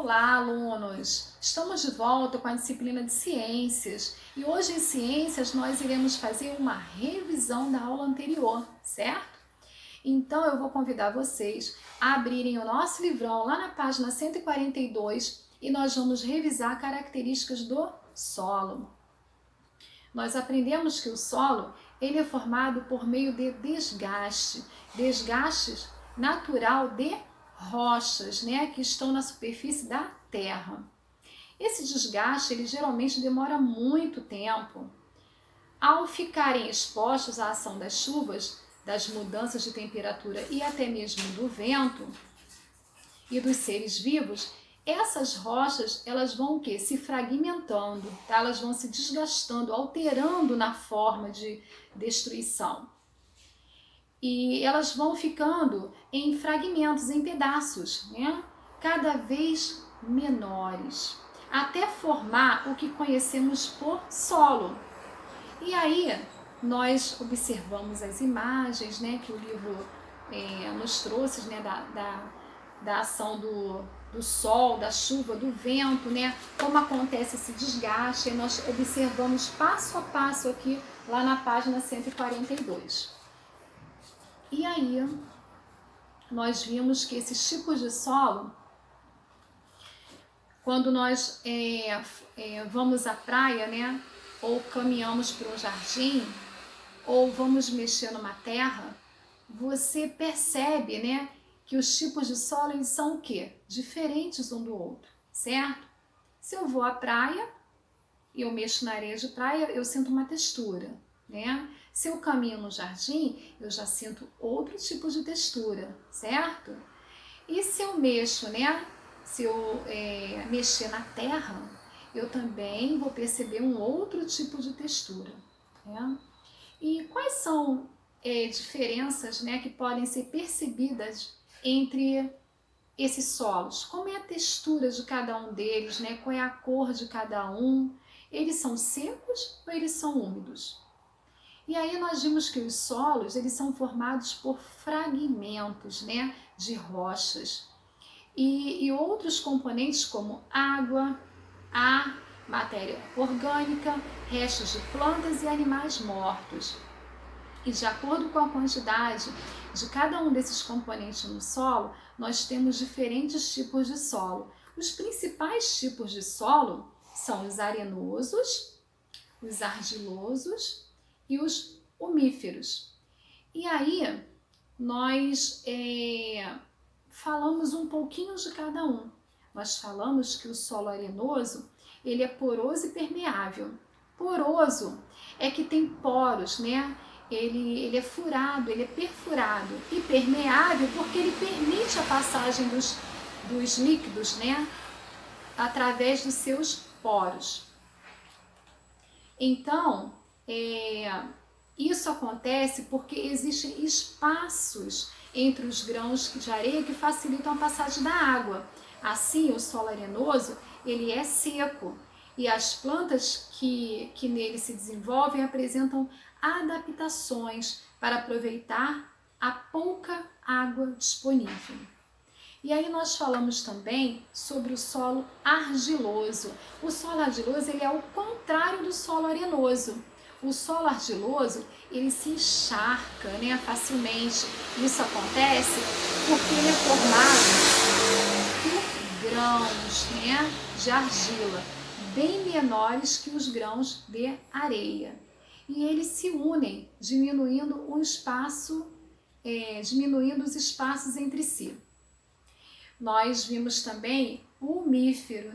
Olá, alunos! Estamos de volta com a disciplina de Ciências e hoje em Ciências nós iremos fazer uma revisão da aula anterior, certo? Então eu vou convidar vocês a abrirem o nosso livrão lá na página 142 e nós vamos revisar características do solo. Nós aprendemos que o solo ele é formado por meio de desgastes natural de rochas, que estão na superfície da Terra. Esse desgaste ele geralmente demora muito tempo. Ao ficarem expostos à ação das chuvas, das mudanças de temperatura e até mesmo do vento e dos seres vivos, essas rochas elas vão o quê? Se fragmentando, tá? Elas vão se desgastando, alterando na forma de destruição. E elas vão ficando em fragmentos, em pedaços, cada vez menores, até formar o que conhecemos por solo. E aí nós observamos as imagens que o livro nos trouxe, da ação do sol, da chuva, do vento, como acontece esse desgaste, e nós observamos passo a passo aqui lá na página 142. E aí, nós vimos que esses tipos de solo, quando nós vamos à praia, ou caminhamos por um jardim, ou vamos mexer numa terra, você percebe, que os tipos de solo eles são o quê? Diferentes um do outro, certo? Se eu vou à praia e eu mexo na areia de praia, eu sinto uma textura, Se eu caminho no jardim, eu já sinto outro tipo de textura, certo? E se eu mexo, se eu mexer na terra, eu também vou perceber um outro tipo de textura, E quais são diferenças, que podem ser percebidas entre esses solos? Como é a textura de cada um deles, Qual é a cor de cada um? Eles são secos ou eles são úmidos? E aí nós vimos que os solos eles são formados por fragmentos, de rochas e outros componentes como água, ar, matéria orgânica, restos de plantas e animais mortos. E de acordo com a quantidade de cada um desses componentes no solo, nós temos diferentes tipos de solo. Os principais tipos de solo são os arenosos, os argilosos e os umíferos. E aí, nós falamos um pouquinho de cada um. Nós falamos que o solo arenoso, ele é poroso e permeável. Poroso é que tem poros, Ele é furado, ele é perfurado. E permeável porque ele permite a passagem dos líquidos, através dos seus poros. Então, isso acontece porque existem espaços entre os grãos de areia que facilitam a passagem da água. Assim, o solo arenoso ele é seco e as plantas que nele se desenvolvem apresentam adaptações para aproveitar a pouca água disponível. E aí nós falamos também sobre o solo argiloso. O solo argiloso ele é o contrário do solo arenoso. O solo argiloso ele se encharca facilmente. Isso acontece porque ele é formado por grãos de argila, bem menores que os grãos de areia. E eles se unem, diminuindo os espaços entre si. Nós vimos também o umífero,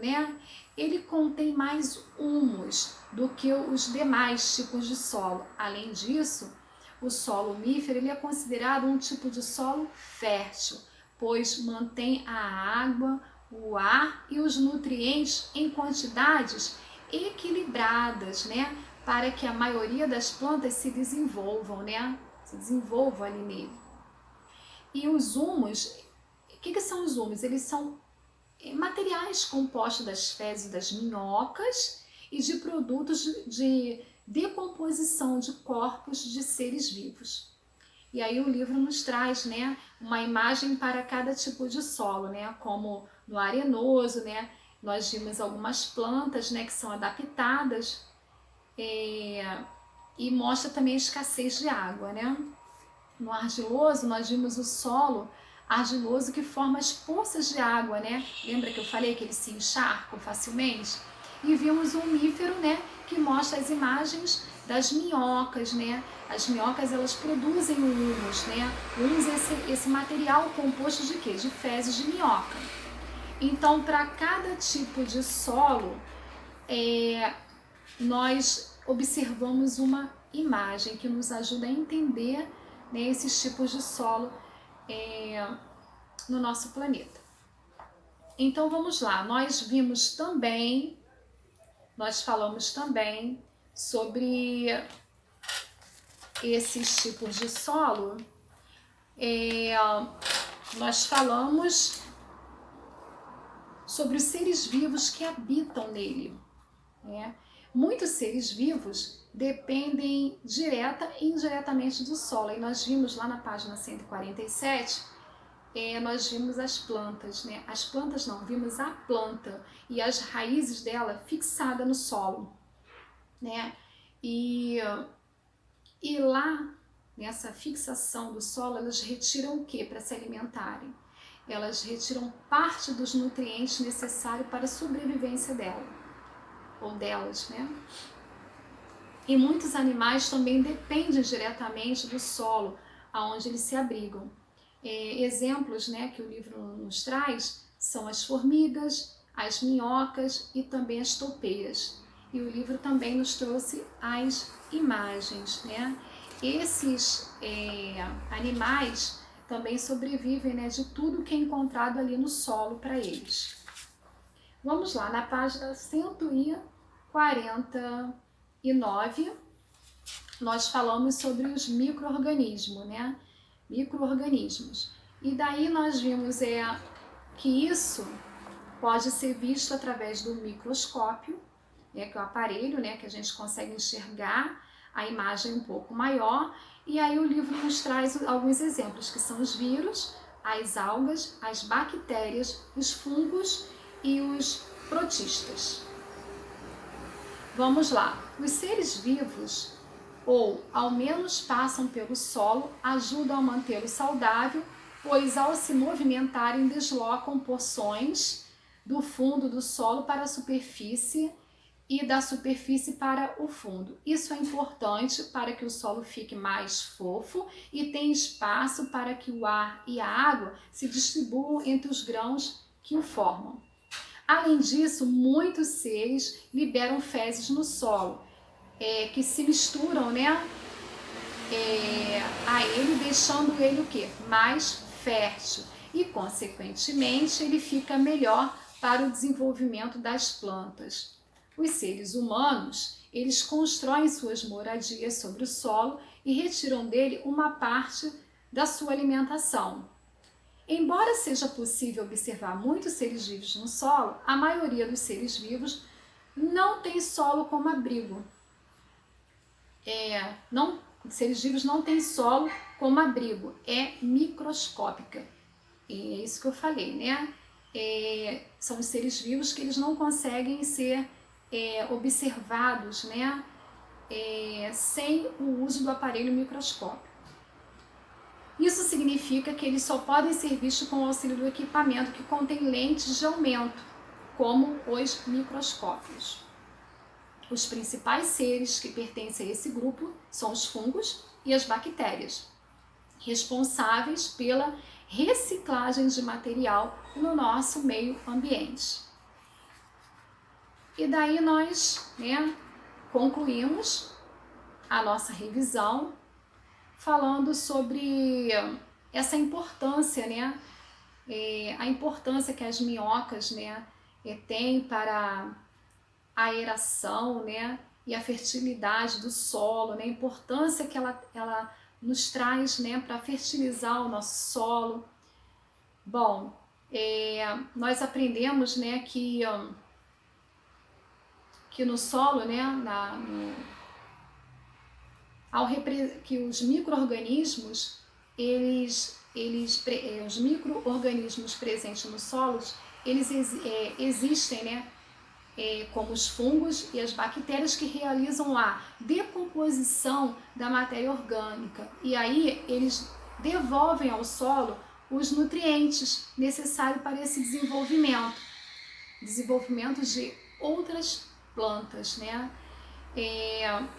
Ele contém mais humus do que os demais tipos de solo. Além disso, o solo umífero ele é considerado um tipo de solo fértil, pois mantém a água, o ar e os nutrientes em quantidades equilibradas, para que a maioria das plantas se desenvolvam, se desenvolvam ali nele. E os humus, o que são os humus? Eles são materiais compostos das fezes das minhocas e de produtos de decomposição de corpos de seres vivos. E aí o livro nos traz, né, uma imagem para cada tipo de solo, né, como no arenoso, né, nós vimos algumas plantas, né, que são adaptadas, e mostra também a escassez de água, né. No argiloso, nós vimos o solo argiloso que forma as poças de água, né? Lembra que eu falei que eles se encharcam facilmente? E vimos o umífero, né? Que mostra as imagens das minhocas, né? As minhocas, elas produzem o humus, né? O humus é esse material composto de quê? De fezes de minhoca. Então, para cada tipo de solo, nós observamos uma imagem que nos ajuda a entender, né, esses tipos de solo no nosso planeta. Então vamos lá, nós falamos também sobre esses tipos de solo, nós falamos sobre os seres vivos que habitam nele, né? Muitos seres vivos dependem direta e indiretamente do solo. E nós vimos lá na página 147, nós vimos as plantas, né? As plantas não, vimos a planta e as raízes dela fixada no solo, né? E lá, nessa fixação do solo, elas retiram o que para se alimentarem? Elas retiram parte dos nutrientes necessários para a sobrevivência dela, ou delas, né? E muitos animais também dependem diretamente do solo aonde eles se abrigam. Exemplos, né, que o livro nos traz são as formigas, as minhocas e também as toupeiras. E o livro também nos trouxe as imagens, né? Esses animais também sobrevivem, né, de tudo que é encontrado ali no solo para eles. Vamos lá, na página 149, nós falamos sobre os micro-organismos, né? Micro-organismos. E daí nós vimos que isso pode ser visto através do microscópio, né, que é o aparelho, né, que a gente consegue enxergar a imagem um pouco maior. E aí o livro nos traz alguns exemplos, que são os vírus, as algas, as bactérias, os fungos e os protistas. Vamos lá. Os seres vivos, ou ao menos passam pelo solo, ajudam a mantê-lo saudável, pois ao se movimentarem deslocam porções do fundo do solo para a superfície e da superfície para o fundo. Isso é importante para que o solo fique mais fofo e tenha espaço para que o ar e a água se distribuam entre os grãos que o formam. Além disso, muitos seres liberam fezes no solo, que se misturam, né, a ele, deixando ele o quê? Mais fértil. E, consequentemente, ele fica melhor para o desenvolvimento das plantas. Os seres humanos, eles constroem suas moradias sobre o solo e retiram dele uma parte da sua alimentação. Embora seja possível observar muitos seres vivos no solo, a maioria dos seres vivos não tem solo como abrigo. Seres vivos não têm solo como abrigo, é microscópica. E é isso que eu falei, né? São os seres vivos que eles não conseguem ser observados, né? Sem o uso do aparelho microscópio. Isso significa que eles só podem ser vistos com o auxílio do equipamento que contém lentes de aumento, como os microscópios. Os principais seres que pertencem a esse grupo são os fungos e as bactérias, responsáveis pela reciclagem de material no nosso meio ambiente. E daí nós, né, concluímos a nossa revisão falando sobre essa importância, né, a importância que as minhocas, né, têm para a aeração, né, e a fertilidade do solo, né, a importância que ela nos traz, né, para fertilizar o nosso solo. Bom, nós aprendemos, né, que no solo, né, que os micro-organismos os micro-organismos presentes nos solos, eles existem, né? Como os fungos e as bactérias que realizam a decomposição da matéria orgânica. E aí eles devolvem ao solo os nutrientes necessários para esse desenvolvimento de outras plantas, né?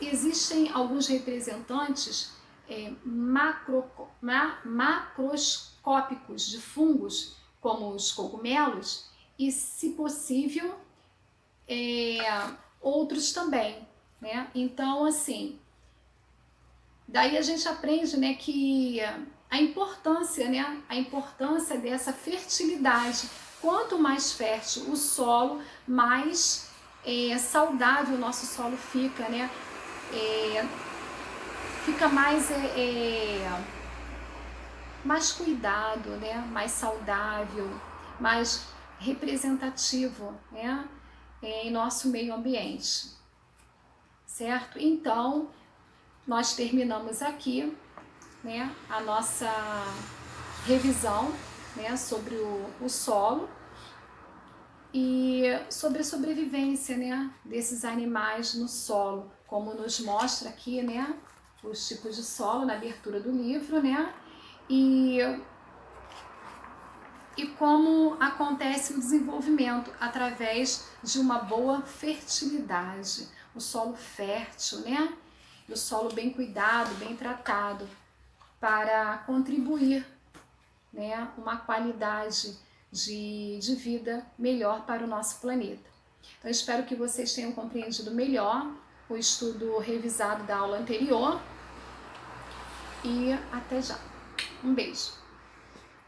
Existem alguns representantes macroscópicos de fungos, como os cogumelos, e, se possível, outros também, né? Então, assim, daí a gente aprende, né, que a importância dessa fertilidade. Quanto mais fértil o solo, mais saudável o nosso solo fica, né? Fica mais cuidado, né? Mais saudável, mais representativo, né? Em nosso meio ambiente, certo? Então, nós terminamos aqui, né, a nossa revisão, né, sobre o solo e sobre a sobrevivência, né, desses animais no solo, como nos mostra aqui, né, os tipos de solo na abertura do livro, né, e como acontece o desenvolvimento através de uma boa fertilidade, o solo fértil, né? E o solo bem cuidado, bem tratado, para contribuir, né, uma qualidade de vida melhor para o nosso planeta. Então, espero que vocês tenham compreendido melhor o estudo revisado da aula anterior e até já. Um beijo!